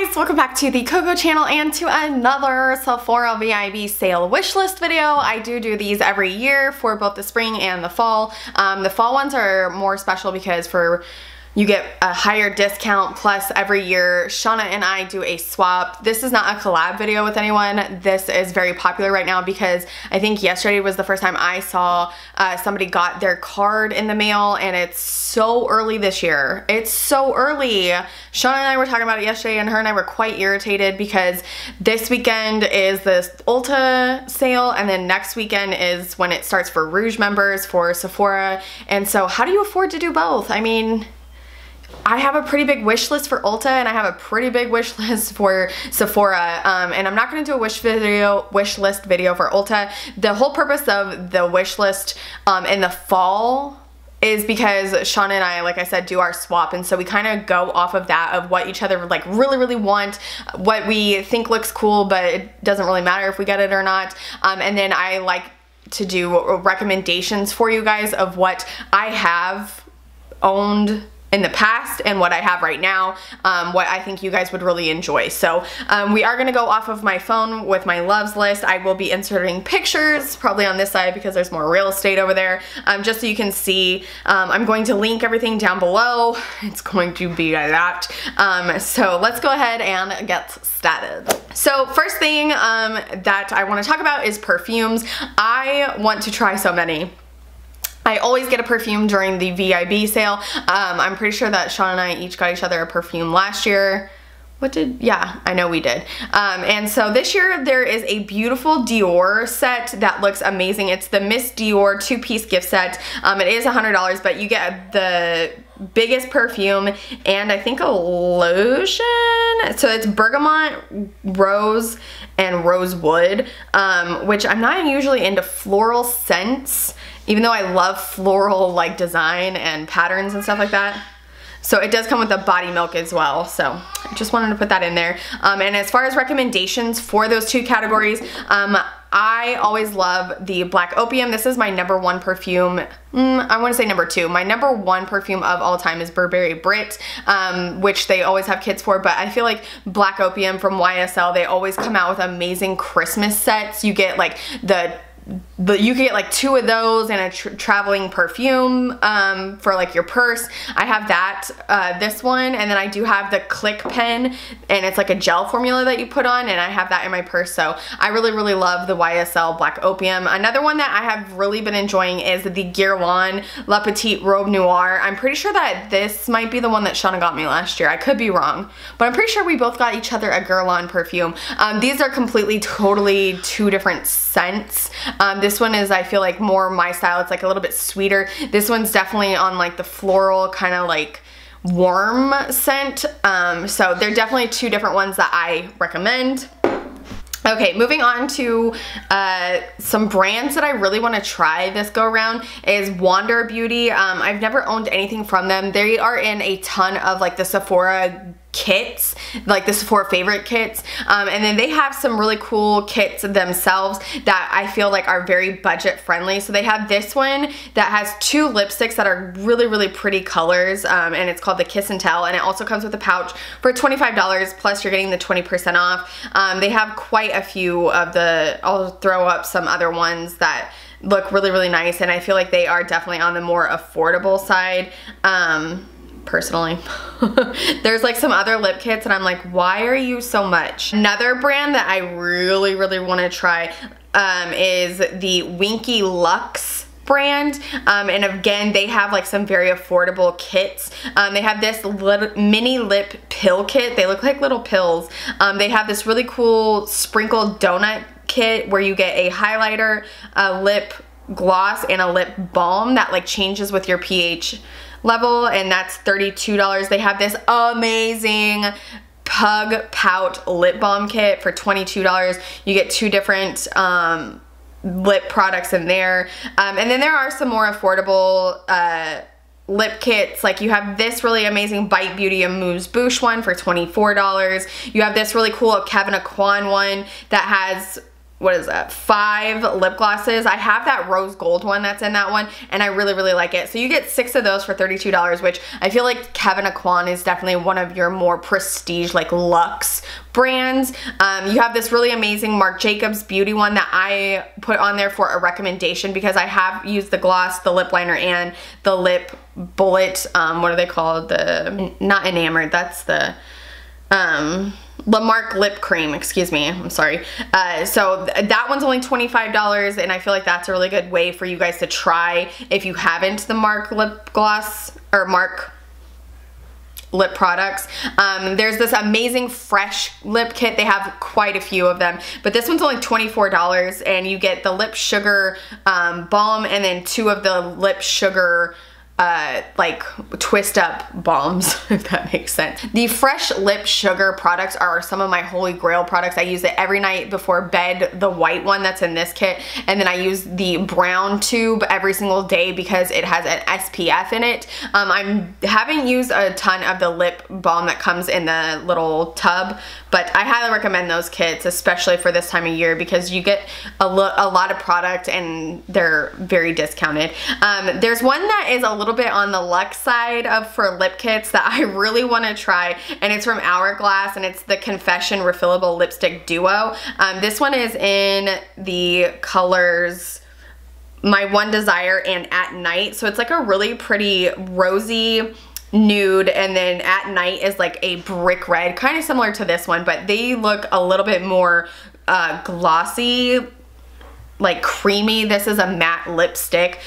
guys, welcome back to the Cocco channel and to another Sephora VIB sale wishlist video. I do these every year for both the spring and the fall. The fall ones are more special because you get a higher discount, plus every year Shauna and I do a swap. This is not a collab video with anyone. This is very popular right now because I think yesterday was the first time I saw somebody got their card in the mail, and it's so early this year. It's so early. Shauna and I were talking about it yesterday, and her and I were quite irritated because this weekend is the Ulta sale, and then next weekend is when it starts for Rouge members for Sephora. And so how do you afford to do both? I mean, I have a pretty big wish list for Ulta, and I have a pretty big wish list for Sephora, and I'm not going to do a wish list video for Ulta. The whole purpose of the wish list in the fall is because Shauna and I, like I said, do our swap, and so we kind of go off of that, of what each other like really want, what we think looks cool, but it doesn't really matter if we get it or not. And then I like to do recommendations for you guys of what I have owned in the past and what I have right now, what I think you guys would really enjoy. So we are gonna go off of my phone with my loves list. I will be inserting pictures probably on this side because there's more real estate over there, just so you can see. I'm going to link everything down below. It's going to be a lot. So let's go ahead and get started. So first thing that I want to talk about is perfumes. I want to try so many. I always get a perfume during the VIB sale. I'm pretty sure that Shauna and I each got each other a perfume last year. Yeah, I know we did. And so this year there is a beautiful Dior set that looks amazing. It's the Miss Dior 2-piece gift set. It is $100, but you get the biggest perfume and I think a lotion. So it's bergamot, rose, and rosewood, which I'm not usually into floral scents, even though I love floral like design and patterns and stuff like that. So it does come with a body milk as well. So I just wanted to put that in there. And as far as recommendations for those two categories, I always love the Black Opium. This is my #1 perfume. I want to say #2. My #1 perfume of all time is Burberry Brit, which they always have kits for, but I feel like Black Opium from YSL, they always come out with amazing Christmas sets. You get like you can get like 2 of those and a traveling perfume for like your purse. I have that, this one, and then I do have the Click pen, and it's like a gel formula that you put on, and I have that in my purse. So I really love the YSL Black Opium. Another one that I have really been enjoying is the Geurlain Le Petit Robe Noir. I'm pretty sure that this might be the one that Shauna got me last year. I could be wrong, but I'm pretty sure we both got each other a Geurlain perfume. These are totally 2 different scents. This one is, I feel like, more my style. It's like a little bit sweeter. This one's definitely on like the floral kind of like warm scent. So they're definitely 2 different ones that I recommend. Okay, moving on to some brands that I really want to try this go around is Wander Beauty. I've never owned anything from them. They are in a ton of like the Sephora kits, like the Sephora favorite kits, and then they have some really cool kits themselves that I feel like are very budget friendly. So they have this one that has 2 lipsticks that are really pretty colors, and it's called the Kiss and Tell, and it also comes with a pouch for $25, plus you're getting the 20% off. They have quite a few of I'll throw up some other ones that look really nice, and I feel like they are definitely on the more affordable side. Personally. There's like some other lip kits and I'm like, why are you so much? Another brand that I really want to try is the Winky Lux brand, and again they have like some very affordable kits. They have this mini lip pill kit. They look like little pills. They have this really cool sprinkled donut kit where you get a highlighter, a lip gloss, and a lip balm that like changes with your pH level, and that's $32. They have this amazing Pug Pout lip balm kit for $22. You get 2 different lip products in there, and then there are some more affordable lip kits. Like you have this really amazing Bite Beauty Amuse Bouche one for $24. You have this really cool Kevyn Auction one that has what is that, 5 lip glosses. I have that rose gold one that's in that one, and I really, really like it. So you get 6 of those for $32, which I feel like Kevyn Auction is definitely one of your more prestige, like luxe brands. You have this really amazing Marc Jacobs beauty one that I put on there for a recommendation because I have used the gloss, the lip liner, and the lip bullet, what are they called? The, not enamored, that's the, Marc lip cream, excuse me, I'm sorry. So that one's only $25, and I feel like that's a really good way for you guys to try if you haven't the Marc lip gloss or Marc lip products. There's this amazing fresh lip kit. They have quite a few of them, but this one's only $24, and you get the lip sugar balm and then 2 of the lip sugar like twist up balms, if that makes sense. The fresh lip sugar products are some of my holy grail products. I use it every night before bed, the white one that's in this kit, and then I use the brown tube every single day because it has an SPF in it. I haven't used a ton of the lip balm that comes in the little tub, but I highly recommend those kits, especially for this time of year, because you get a lot of product and they're very discounted. There's one that is a little bit on the luxe side of for lip kits that I really want to try, and it's from Hourglass, and it's the Confession Refillable Lipstick Duo. This one is in the colors My One Desire and At Night, so it's like a really pretty rosy nude, and then At Night is like a brick red, kind of similar to this one, but they look a little bit more glossy, like creamy. This is a matte lipstick,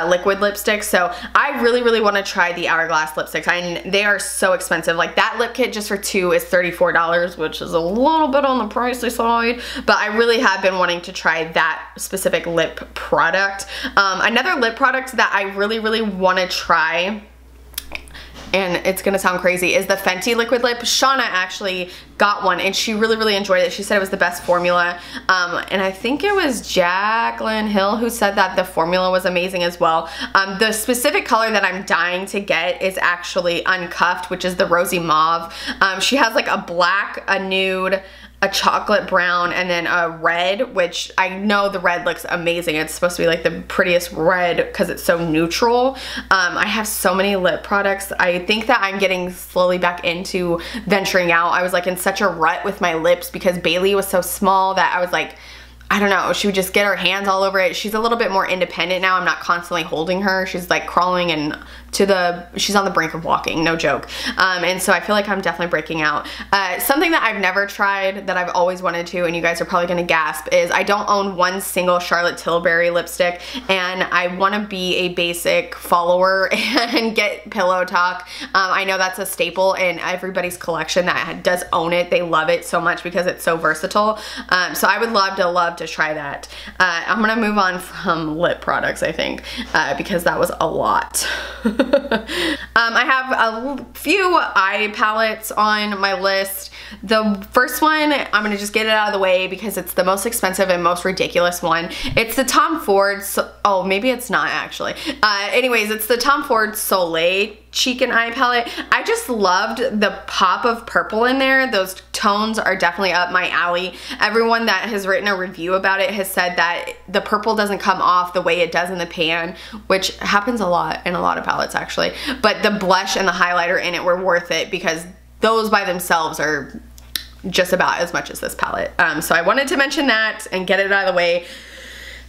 liquid lipstick. So I really, really want to try the Hourglass lipsticks. And they are so expensive. Like that lip kit just for 2 is $34, which is a little bit on the pricey side. But I really have been wanting to try that specific lip product. Another lip product that I really, really want to try, and it's gonna sound crazy, is the Fenty Liquid Lip. Shauna actually got one and she really, really enjoyed it. She said it was the best formula. And I think it was Jaclyn Hill who said that the formula was amazing as well. The specific color that I'm dying to get is actually Uncuffed, which is the rosy mauve. She has like a black, a nude, a chocolate brown, and then a red, which I know the red looks amazing. It's supposed to be like the prettiest red because it's so neutral. I have so many lip products. I think that I'm getting slowly back into venturing out. I was like in such a rut with my lips because Bailey was so small that I was like, I don't know, she would just get her hands all over it. She's a little bit more independent now. I'm not constantly holding her. She's like crawling and she's on the brink of walking, no joke. And so I feel like I'm definitely breaking out. Something that I've never tried that I've always wanted to, and you guys are probably gonna gasp, is I don't own one single Charlotte Tilbury lipstick, and I wanna be a basic follower and get Pillow Talk. I know that's a staple in everybody's collection that does own it. They love it so much because it's so versatile. So I would love to try that. I'm gonna move on from lip products, I think, because that was a lot. I have a few eye palettes on my list. The first one, I'm gonna just get it out of the way because it's the most expensive and most ridiculous one. It's the Tom Ford, oh, maybe it's not actually. Anyways, it's the Tom Ford Soleil cheek and eye palette. I just loved the pop of purple in there. Those tones are definitely up my alley. Everyone that has written a review about it has said that the purple doesn't come off the way it does in the pan, which happens a lot in a lot of palettes actually. But the blush and the highlighter in it were worth it because those by themselves are just about as much as this palette. So I wanted to mention that and get it out of the way.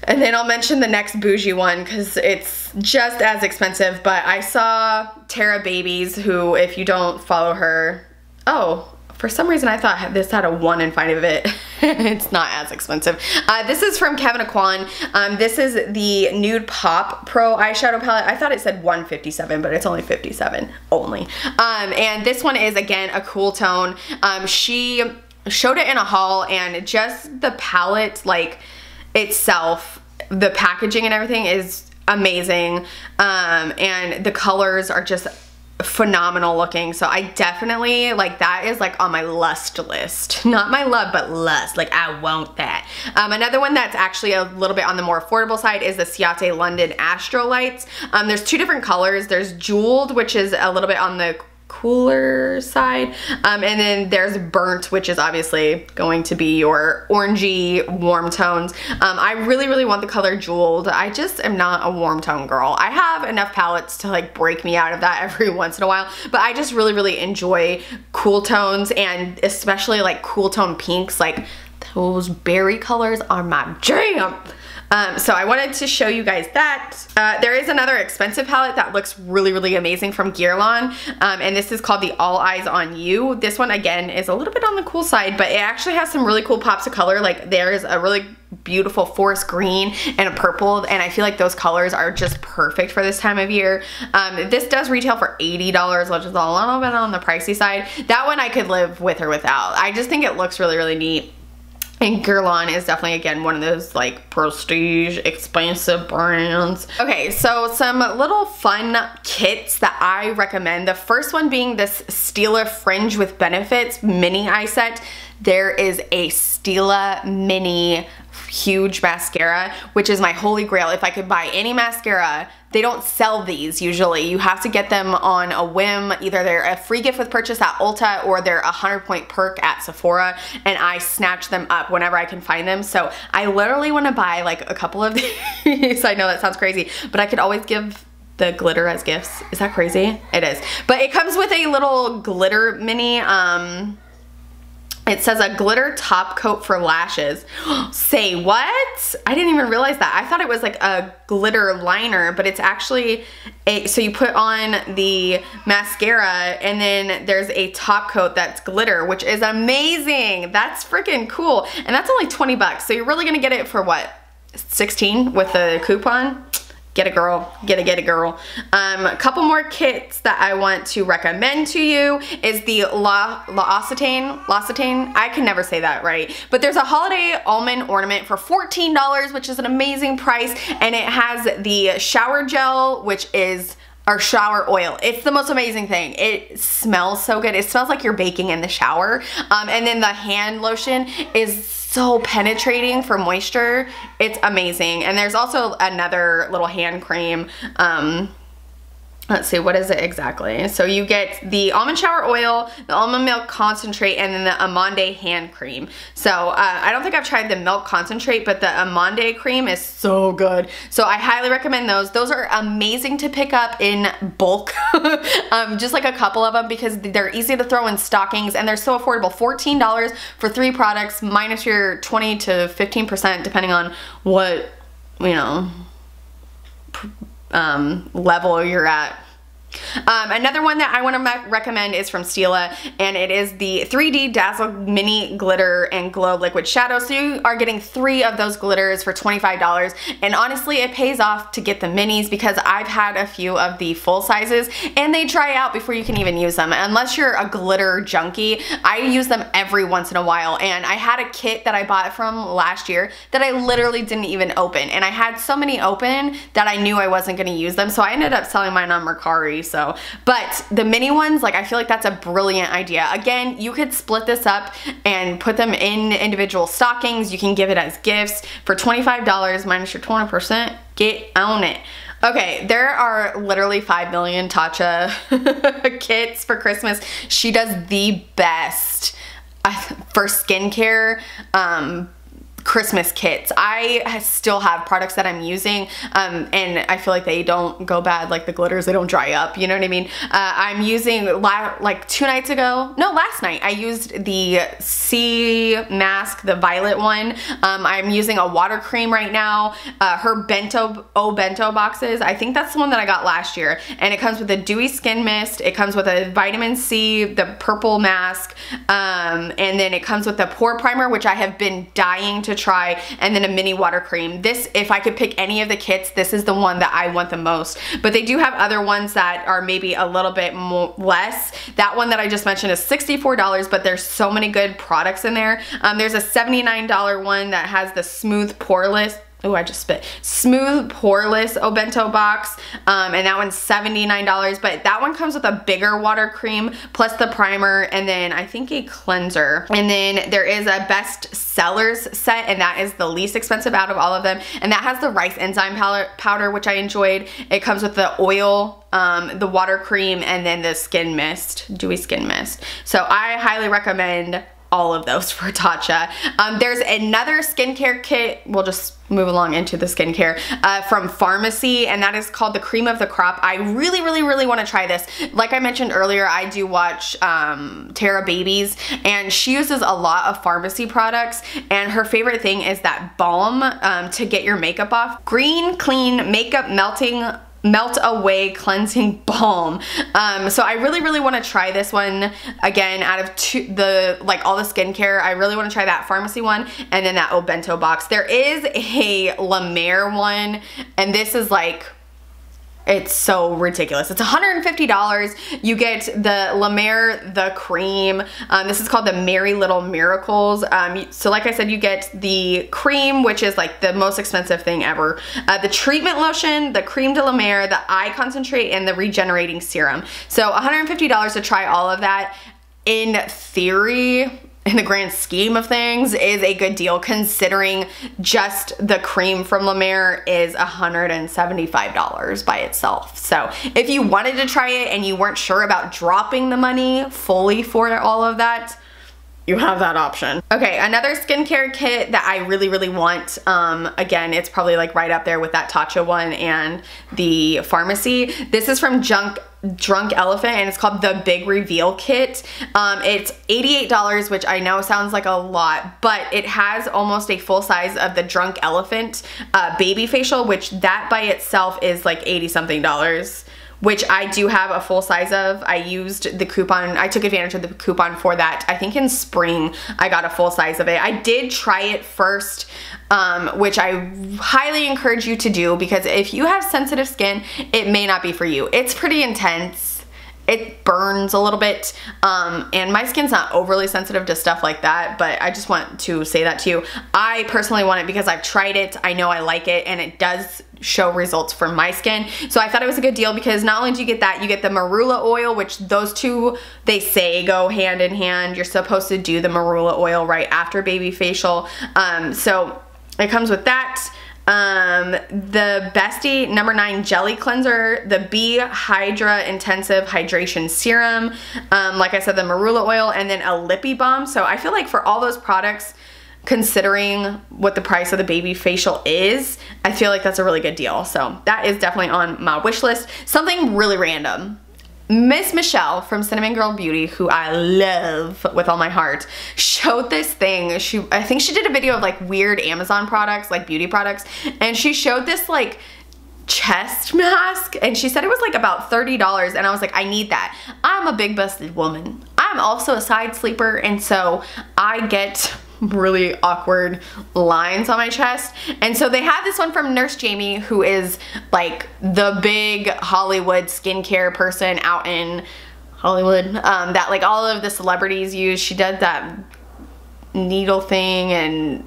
And then I'll mention the next bougie one because it's just as expensive, but I saw Tara Babies, who, if you don't follow her, oh, for some reason I thought this had a 1 in front of it. It's not as expensive. This is from Kevyn Auction. This is the Nude Pop Pro eyeshadow palette. I thought it said $157, but it's only $57 only. And this one is, again, a cool tone. She showed it in a haul, and just the palette, like, itself, the packaging and everything is amazing, and the colors are just phenomenal looking. So I definitely, like, that is like on my lust list. Not my love, but lust. Like, I want that. Another one that's actually a little bit on the more affordable side is the Ciate London Astro Lights. There's 2 different colors. There's Jeweled, which is a little bit on the cooler side. And then there's burnt, which is obviously going to be your orangey warm tones. I really want the color jeweled. I just am not a warm tone girl. I have enough palettes to like break me out of that every once in a while, but I just really enjoy cool tones, and especially like cool tone pinks. Like those berry colors are my jam. So I wanted to show you guys that. There is another expensive palette that looks really amazing from Geurlain, and this is called the All Eyes on You. This one again is a little bit on the cool side, but it actually has some really cool pops of color. Like there's a really beautiful forest green and a purple, and I feel like those colors are just perfect for this time of year. This does retail for $80, which is a little bit on the pricey side. That one I could live with or without. I just think it looks really neat. And Geurlain is definitely, again, one of those like prestige, expensive brands. Okay, so some little fun kits that I recommend. The first one being this Stila Fringe with Benefits mini eye set. There is a Stila mini huge mascara, which is my holy grail. If I could buy any mascara, they don't sell these usually. You have to get them on a whim. Either they're a free gift with purchase at Ulta or they're a 100-point perk at Sephora, and I snatch them up whenever I can find them. So I literally want to buy like a couple of these. I know that sounds crazy, but I could always give the glitter as gifts. Is that crazy? It is. But it comes with a little glitter mini, it says a glitter top coat for lashes. Say what? I didn't even realize that. I thought it was like a glitter liner, but it's actually so you put on the mascara and then there's a top coat that's glitter, which is amazing. That's freaking cool. And that's only 20 bucks. So you're really gonna get it for what? 16 with the coupon? Get a girl, get a girl. A couple more kits that I want to recommend to you is the L'Occitane, I can never say that right, but there's a holiday almond ornament for $14, which is an amazing price, and it has the shower gel, which is our shower oil. It's the most amazing thing. It smells so good. It smells like you're baking in the shower. And then the hand lotion is so penetrating for moisture. It's amazing. And there's also another little hand cream. Let's see, what is it exactly? So you get the almond shower oil, the almond milk concentrate, and then the Amande hand cream. So I don't think I've tried the milk concentrate, but the Amande cream is so good. So I highly recommend those. Those are amazing to pick up in bulk, just like a couple of them, because they're easy to throw in stockings and they're so affordable. $14 for 3 products minus your 20 to 15% depending on what, you know, level you're at. Another one that I want to recommend is from Stila, and it is the 3D Dazzle Mini Glitter and Glow Liquid Shadow. So you are getting 3 of those glitters for $25, and honestly it pays off to get the minis because I've had a few of the full sizes and they dry out before you can even use them. Unless you're a glitter junkie, I use them every once in a while, and I had a kit that I bought from last year that I literally didn't even open, and I had so many open that I knew I wasn't going to use them, so I ended up selling mine on Mercari. So, but the mini ones, like, I feel like that's a brilliant idea. Again, you could split this up and put them in individual stockings. You can give it as gifts for $25 minus your 20%. Get on it. Okay, there are literally 5 million Tatcha kits for Christmas. She does the best for skincare Christmas kits. I still have products that I'm using, and I feel like they don't go bad, like the glitters, they don't dry up, you know what I mean? I'm using, like 2 nights ago, no, last night, I used the C mask, the violet one. I'm using a water cream right now. Her bento boxes, I think that's the one that I got last year, and it comes with a dewy skin mist, it comes with a vitamin C, the purple mask, and then it comes with the pore primer, which I have been dying to try, and then a mini water cream. This, if I could pick any of the kits, this is the one that I want the most. But they do have other ones that are maybe a little bit more less. That one that I just mentioned is $64, but there's so many good products in there. There's a $79 one that has the smooth poreless oh, I just spit. Smooth Poreless O-Bento box, and that one's $79, but that one comes with a bigger water cream plus the primer, and then I think a cleanser. And then there is a Best Sellers set, and that is the least expensive out of all of them, and that has the rice enzyme powder, which I enjoyed. It comes with the oil, the water cream, and then the skin mist, dewy skin mist. So I highly recommend all of those for Tatcha. There's another skincare kit, we'll just move along into the skincare, from Pharmacy, and that is called the Cream of the Crop. I really want to try this. Like I mentioned earlier, I do watch Tara Babies, and she uses a lot of Pharmacy products, and her favorite thing is that balm to get your makeup off. Green Clean Makeup Melt Away Cleansing Balm. So I really want to try this one. Again, out of all the skincare, I really want to try that Pharmacy one, and then that O-Bento box. There is a La Mer one, and this is like, it's so ridiculous. It's $150. You get the La Mer, the cream. This is called the Merry Little Miracles. So like I said, you get the cream, which is like the most expensive thing ever. The treatment lotion, the creme de la Mer, the eye concentrate, and the regenerating serum. So $150 to try all of that. In theory, in the grand scheme of things, is a good deal, considering just the cream from La Mer is $175 by itself. So if you wanted to try it and you weren't sure about dropping the money fully for all of that, you have that option. Okay, another skincare kit that I really want, again, it's probably like right up there with that Tatcha one and the Pharmacy. This is from Drunk Elephant, and it's called the Big Reveal Kit. It's $88, which I know sounds like a lot, but it has almost a full size of the Drunk Elephant baby facial, which that by itself is like 80 something dollars, which I do have a full size of. I used the coupon, I took advantage of the coupon for that. I think in spring I got a full size of it. I did try it first, which I highly encourage you to do, because if you have sensitive skin, it may not be for you. It's pretty intense. It burns a little bit, and my skin's not overly sensitive to stuff like that, but I just want to say that to you. I personally want it because I've tried it, I know I like it, and it does show results for my skin. So I thought it was a good deal, because not only do you get that, you get the marula oil, which those two, they say, go hand in hand. You're supposed to do the marula oil right after baby facial. So it comes with that. The Bestie No. 9 Jelly Cleanser, the B Hydra Intensive Hydration Serum, like I said, the marula oil, and then a Lippie Balm. So I feel like for all those products, considering what the price of the baby facial is, I feel like that's a really good deal. So that is definitely on my wish list. Something really random. Miss Michelle from Cinnamon Girl Beauty, who I love with all my heart, showed this thing. I think she did a video of like weird Amazon products, like beauty products, and she showed this like chest mask, and she said it was like about $30, and I was like, I need that. I'm a big busted woman. I'm also a side sleeper, and so I get really awkward lines on my chest. And so they have this one from Nurse Jamie, who is like the big Hollywood skincare person out in Hollywood, that like all of the celebrities use. She did that needle thing and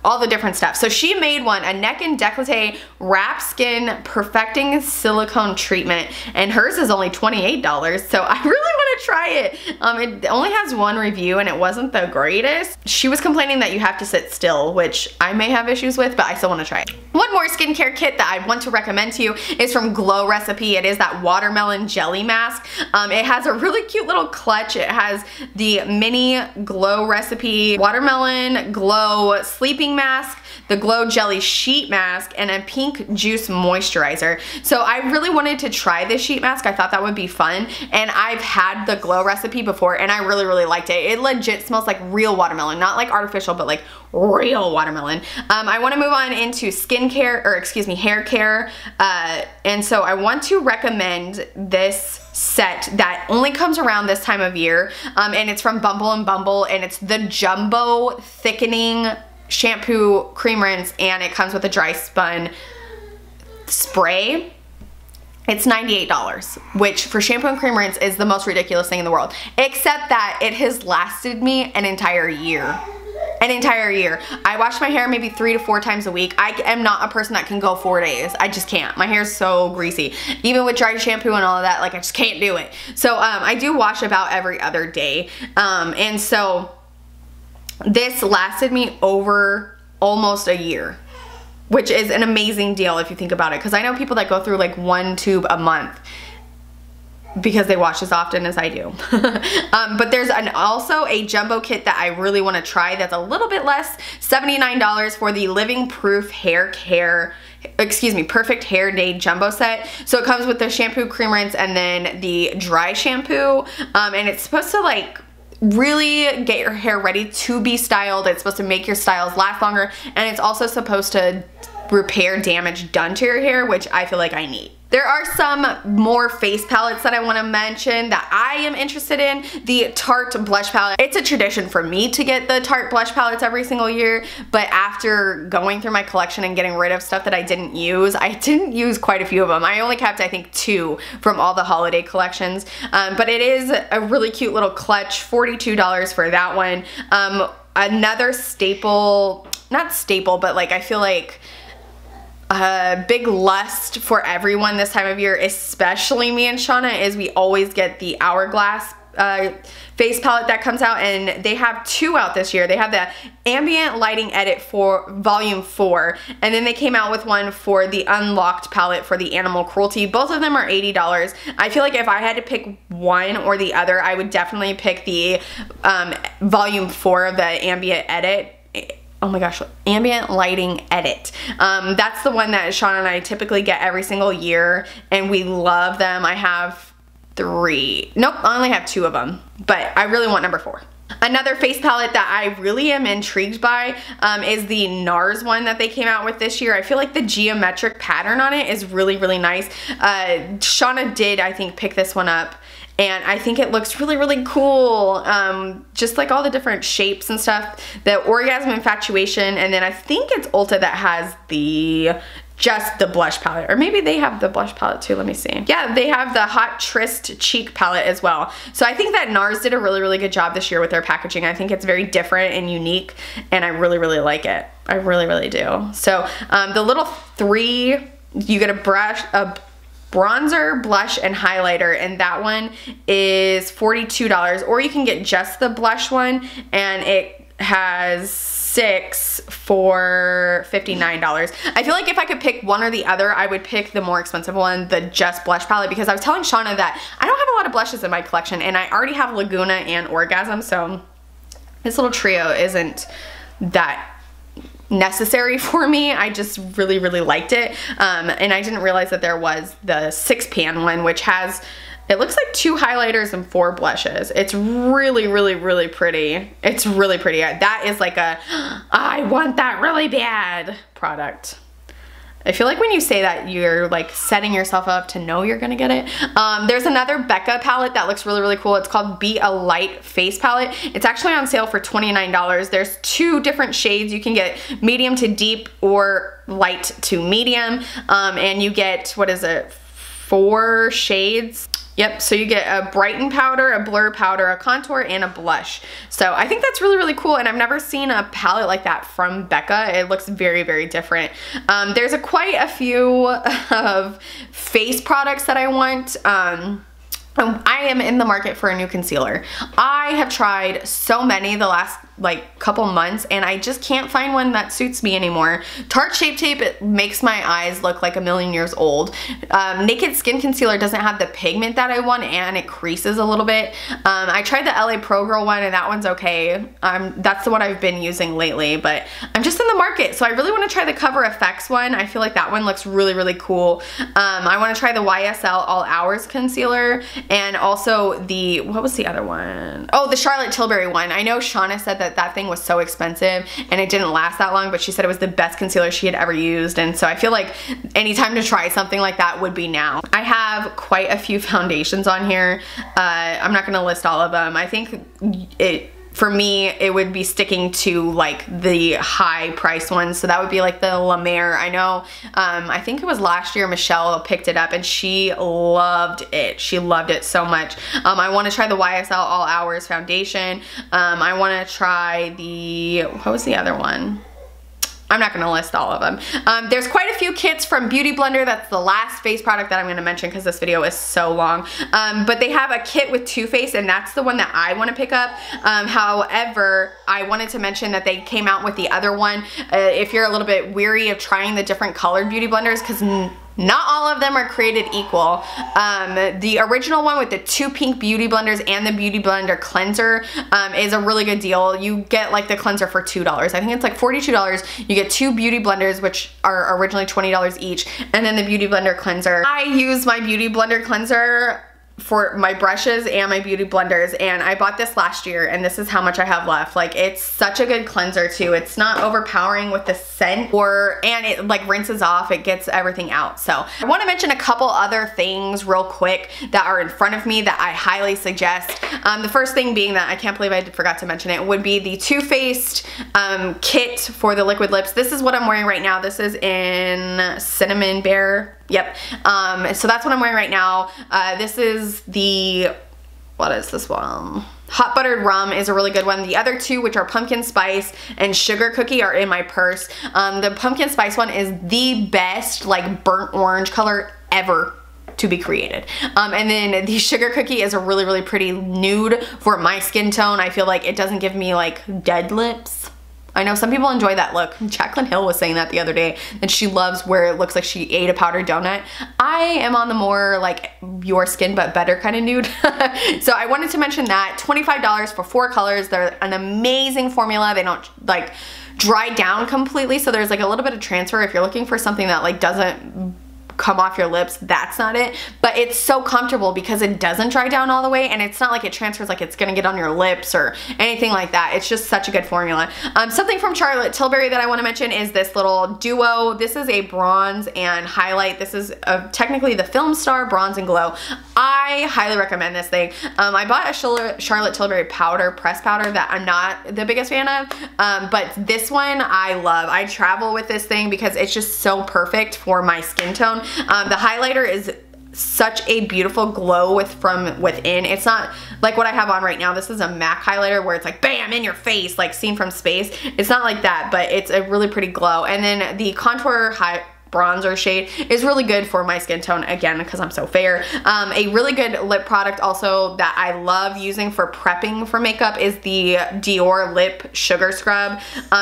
all the different stuff. So she made one, a neck and décolleté wrap skin perfecting silicone treatment, and hers is only $28. So I really want to try it. It only has one review, and it wasn't the greatest. She was complaining that you have to sit still, which I may have issues with, but I still want to try it. One more skincare kit that I want to recommend to you is from Glow Recipe. It is that watermelon jelly mask. It has a really cute little clutch. It has the mini Glow Recipe watermelon glow sleeping mask, the Glow Jelly sheet mask, and a pink juice moisturizer. So I really wanted to try this sheet mask. I thought that would be fun, and I've had the Glow Recipe before, and I really liked it. It legit smells like real watermelon, not like artificial, but like real watermelon. I want to move on into skincare, or excuse me, hair care, and so I want to recommend this set that only comes around this time of year, and it's from Bumble & Bumble, and it's the Jumbo Thickening Shampoo Cream Rinse, and it comes with a dry spun spray. It's $98, which for shampoo and cream rinse is the most ridiculous thing in the world, except that it has lasted me an entire year. an entire year. I wash my hair maybe 3 to 4 times a week. I am not a person that can go 4 days. I just can't. My hair's so greasy. Even with dry shampoo and all of that, like I just can't do it. So I do wash about every other day. And so this lasted me over almost a year, which is an amazing deal if you think about it, because I know people that go through like 1 tube a month because they wash as often as I do. But there's also a jumbo kit that I really want to try that's a little bit less, $79 for the Living Proof Perfect Hair Day Jumbo Set. So it comes with the shampoo, cream rinse, and then the dry shampoo. And it's supposed to like really get your hair ready to be styled. It's supposed to make your styles last longer, and it's also supposed to repair damage done to your hair, which I feel like I need. There are some more face palettes that I want to mention that I am interested in. The Tarte blush palette. It's a tradition for me to get the Tarte blush palettes every single year, but after going through my collection and getting rid of stuff that I didn't use quite a few of them. I only kept, I think, 2 from all the holiday collections. But it is a really cute little clutch, $42 for that one. Another staple, not staple, but like I feel like a big lust for everyone this time of year, especially me and Shauna, is we always get the Hourglass face palette that comes out, and they have 2 out this year. They have the Ambient Lighting Edit for Volume 4, and then they came out with one for the Unlocked palette for the Animal Cruelty. Both of them are $80. I feel like if I had to pick one or the other, I would definitely pick the Volume 4 of the Ambient Edit. Oh my gosh, Ambient Lighting Edit. That's the one that Shauna and I typically get every single year, and we love them. I have 3. Nope, I only have 2 of them, but I really want number 4. Another face palette that I really am intrigued by is the NARS one that they came out with this year. I feel like the geometric pattern on it is really, really nice. Shauna did, I think, pick this one up, and I think it looks really, really cool. Just like all the different shapes and stuff. The Orgasm Infatuation, and then I think it's Ulta that has just the blush palette. Or maybe they have the blush palette too, let me see. Yeah, they have the Hot Tryst Cheek palette as well. So I think that NARS did a really, really good job this year with their packaging. I think it's very different and unique, and I really, really like it. I really, really do. So the little 3, you get a bronzer, blush, and highlighter, and that one is $42. Or you can get just the blush one, and it has 6 for $59. I feel like if I could pick one or the other, I would pick the more expensive one, the just blush palette, because I was telling Shauna that I don't have a lot of blushes in my collection, and I already have Laguna and Orgasm, so this little trio isn't that necessary for me. I just really, really liked it. And I didn't realize that there was the 6-pan one, which has, it looks like 2 highlighters and 4 blushes. It's really, really, really pretty. It's really pretty. That is like a, I want that really bad product. I feel like when you say that, you're like setting yourself up to know you're gonna get it. There's another Becca palette that looks really, really cool. It's called Be a Light Face Palette. It's actually on sale for $29. There's 2 different shades. You can get medium to deep or light to medium. And you get, what is it, 4 shades. Yep, so you get a brighten powder, a blur powder, a contour, and a blush. So I think that's really, really cool, and I've never seen a palette like that from Becca. It looks very, very different. There's quite a few of face products that I want. I am in the market for a new concealer. I have tried so many the last like couple months, and I just can't find one that suits me anymore. Tarte Shape Tape, it makes my eyes look like a million years old. Naked Skin Concealer doesn't have the pigment that I want, and it creases a little bit. I tried the LA Pro Girl one, and that one's okay. That's the one I've been using lately, but I'm just in the market, so I really want to try the Cover FX one. I feel like that one looks really, really cool. I want to try the YSL All Hours Concealer, and also the, what was the other one? Oh, the Charlotte Tilbury one. I know Shauna said that that thing was so expensive and it didn't last that long, but she said it was the best concealer she had ever used, and so I feel like any time to try something like that would be now. I have quite a few foundations on here. I'm not gonna list all of them. I think for me, it would be sticking to like the high price ones. So that would be like the La Mer. I know, I think it was last year Michelle picked it up and she loved it. She loved it so much. I want to try the YSL All Hours foundation. I want to try the, what was the other one? I'm not gonna list all of them. There's quite a few kits from Beauty Blender. That's the last face product that I'm gonna mention because this video is so long. But they have a kit with Too Faced and that's the one that I wanna pick up. However, I wanted to mention that they came out with the other one. If you're a little bit weary of trying the different colored Beauty Blenders, because not all of them are created equal. The original one with the 2 pink Beauty Blenders and the Beauty Blender cleanser is a really good deal. You get like the cleanser for $2. I think it's like $42. You get 2 Beauty Blenders, which are originally $20 each, and then the Beauty Blender cleanser. I use my Beauty Blender cleanser for my brushes and my beauty blenders, and I bought this last year and this is how much I have left. Like, it's such a good cleanser too. It's not overpowering with the scent, and it like rinses off, it gets everything out. So I want to mention a couple other things real quick that are in front of me that I highly suggest. The first thing being that I can't believe I forgot to mention it would be the Too Faced kit for the liquid lips. This is what I'm wearing right now. This is in Cinnamon Bear. Yep. So that's what I'm wearing right now. This is the, what is this one? Hot Buttered Rum is a really good one. The other two, which are Pumpkin Spice and Sugar Cookie, are in my purse. The Pumpkin Spice one is the best like burnt orange color ever to be created. And then the Sugar Cookie is a really, really pretty nude for my skin tone. I feel like it doesn't give me like dead lips. I know some people enjoy that look. Jaclyn Hill was saying that the other day, that she loves where it looks like she ate a powdered donut. I am on the more like your skin but better kind of nude. So I wanted to mention that. $25 for 4 colors. They're an amazing formula. They don't like dry down completely, so there's like a little bit of transfer. If you're looking for something that like doesn't come off your lips, that's not it, but it's so comfortable because it doesn't dry down all the way, and it's not like it transfers like it's gonna get on your lips or anything like that. It's just such a good formula. Something from Charlotte Tilbury that I want to mention is this little duo. This is a bronze and highlight. This is technically the Film Star Bronze and Glow. I highly recommend this thing. I bought a Charlotte Tilbury powder, press powder, that I'm not the biggest fan of, but this one I love. I travel with this thing because it's just so perfect for my skin tone. The highlighter is such a beautiful glow from within. It's not like what I have on right now. This is a MAC highlighter where it's like bam in your face, like seen from space. It's not like that, but it's a really pretty glow. And then the contour bronzer shade is really good for my skin tone, again, because I'm so fair. A really good lip product also that I love using for prepping for makeup is the Dior Lip Sugar Scrub.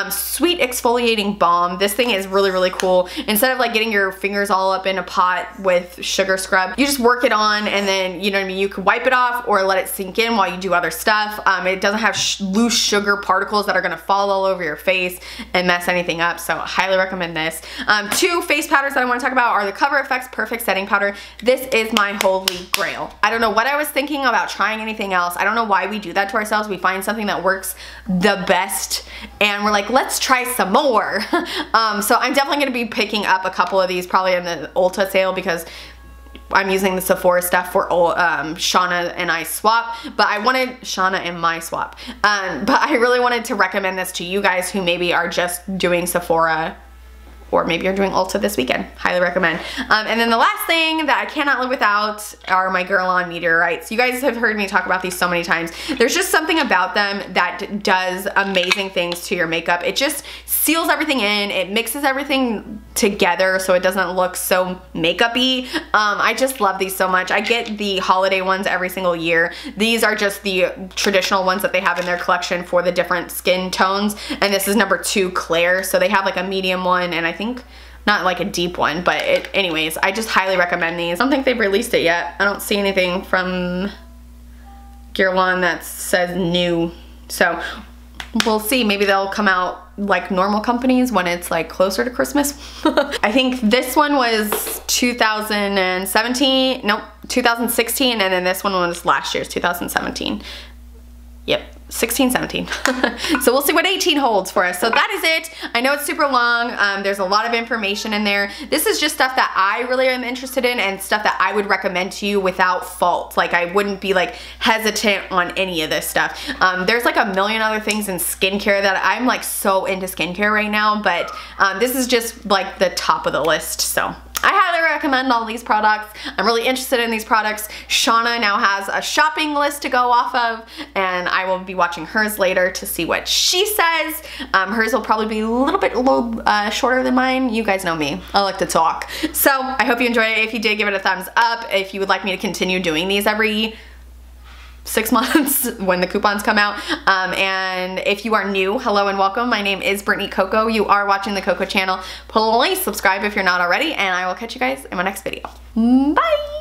Sweet exfoliating balm. This thing is really, really cool. Instead of like getting your fingers all up in a pot with sugar scrub, you just work it on and then, you know what I mean, you can wipe it off or let it sink in while you do other stuff. It doesn't have loose sugar particles that are gonna fall all over your face and mess anything up, so I highly recommend this. 2 face powders that I want to talk about are the Cover FX Perfect Setting Powder. This is my holy grail. I don't know what I was thinking about trying anything else. I don't know why we do that to ourselves. We find something that works the best and we're like, let's try some more. So I'm definitely going to be picking up a couple of these probably in the Ulta sale because I'm using the Sephora stuff for Shauna and I swap, but I wanted Shauna and my swap. But I really wanted to recommend this to you guys who maybe are just doing Sephora, or maybe you're doing Ulta this weekend. Highly recommend. And then the last thing that I cannot live without are my Geurlain meteorites. You guys have heard me talk about these so many times. There's just something about them that does amazing things to your makeup. It just seals everything in. It mixes everything together so it doesn't look so makeup-y. I just love these so much. I get the holiday ones every single year. These are just the traditional ones that they have in their collection for the different skin tones. And this is number 2, Claire. So they have like a medium one and I think not like a deep one, but anyways, I just highly recommend these. I don't think they've released it yet. I don't see anything from Geurlain that says new. So we'll see. Maybe they'll come out like normal companies when it's like closer to Christmas. I think this one was 2017, nope, 2016, and then this one was last year's 2017. Yep. 16, 17. So we'll see what 18 holds for us. So that is it. I know it's super long. There's a lot of information in there. This is just stuff that I really am interested in and stuff that I would recommend to you without fault. Like I wouldn't be like hesitant on any of this stuff. There's like a million other things in skincare that I'm like so into skincare right now, but this is just like the top of the list. So I highly recommend all these products. I'm really interested in these products. Shauna now has a shopping list to go off of, and I will be watching hers later to see what she says. Hers will probably be a little bit shorter than mine. You guys know me. I like to talk. So I hope you enjoyed it. If you did, give it a thumbs up. If you would like me to continue doing these every 6 months when the coupons come out. And if you are new, hello and welcome. My name is Brittany Cocco. You are watching the Cocco channel. Please subscribe if you're not already, and I will catch you guys in my next video. Bye!